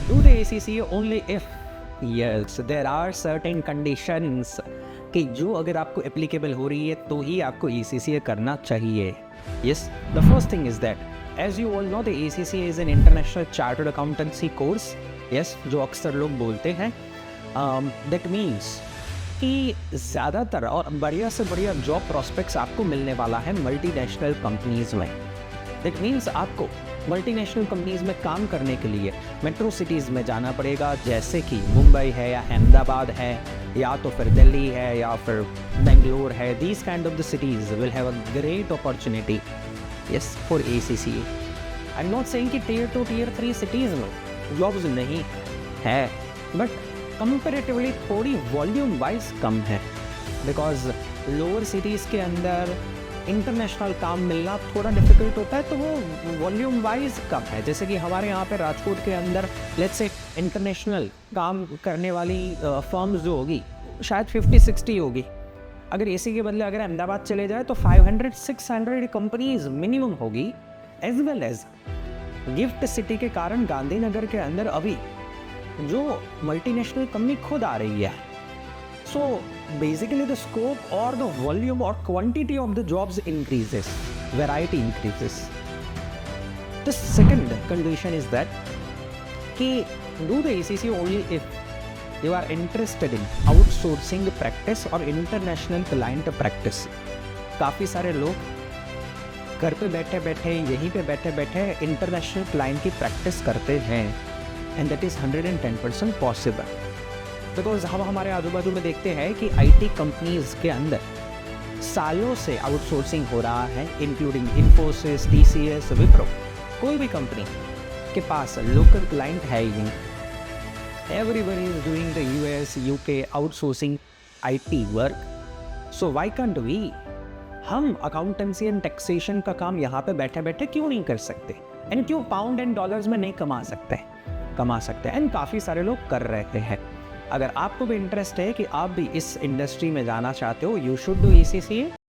Do the ACCA only if yes there are certain conditions कि जो अगर आपको एप्लीकेबल हो रही है तो ही आपको ACCA करना चाहिए. Yes, the first thing is that as you all know the ACCA is an international chartered accountancy course. Yes, जो अक्सर लोग बोलते हैं. That means कि ज़्यादातर और बढ़िया से बढ़िया जॉब प्रॉस्पेक्ट्स आपको मिलने वाला है मल्टीनेशनल कंपनीज़ में. दैट मीन्स आपको मल्टीनेशनल कंपनीज़ में काम करने के लिए मेट्रो सिटीज़ में जाना पड़ेगा, जैसे कि मुंबई है या अहमदाबाद है या तो फिर दिल्ली है या फिर बेंगलोर है. These kind of the cities will have a great opportunity yes for ACCA. I am not saying कि टियर 2 टियर 3 सिटीज़ में जॉब्स नहीं है, बट कंपेरेटिवली थोड़ी वॉल्यूम वाइज कम है, बिकॉज लोअर सिटीज़ के अंदर इंटरनेशनल काम मिलना थोड़ा डिफिकल्ट होता है, तो वो वॉल्यूम वाइज कम है. जैसे कि हमारे यहाँ पे राजकोट के अंदर लेट्स से इंटरनेशनल काम करने वाली फर्म्स जो होगी शायद 50-60 होगी. अगर AC के बदले अगर अहमदाबाद चले जाए तो 500-600 कंपनीज मिनिमम होगी. As well as gift city के कारण गांधीनगर के अंदर अभी जो मल्टीनेशनल कंपनी खुद आ रही है. So basically the scope or the volume or quantity of the jobs increases, variety increases. The second condition is that कि do the ACCA only if you are interested in outsourcing practice or international client practice. काफ़ी सारे लोग घर पे बैठे बैठे यहीं पे बैठे बैठे इंटरनेशनल क्लाइंट की प्रैक्टिस करते हैं, and that is 110% possible. Because हम हमारे आजू बाजू में देखते हैं कि IT कंपनीज के अंदर सालों से आउटसोर्सिंग हो रहा है, इंक्लूडिंग इन्फोसिस, TCS, विप्रो. कोई भी कंपनी के पास लोकल क्लाइंट है ही नहीं. Everybody is doing the US, UK outsourcing IT work. So why can't we, हम अकाउंटेंसी एंड टैक्सेशन का काम यहाँ पे बैठे बैठे क्यों नहीं कर सकते, एंड क्यों पाउंड एंड डॉलर्स में नहीं कमा सकते हैं. एंड काफ़ी सारे लोग कर रहे हैं. अगर आपको भी इंटरेस्ट है कि आप भी इस इंडस्ट्री में जाना चाहते हो, यू शुड डू ACCA.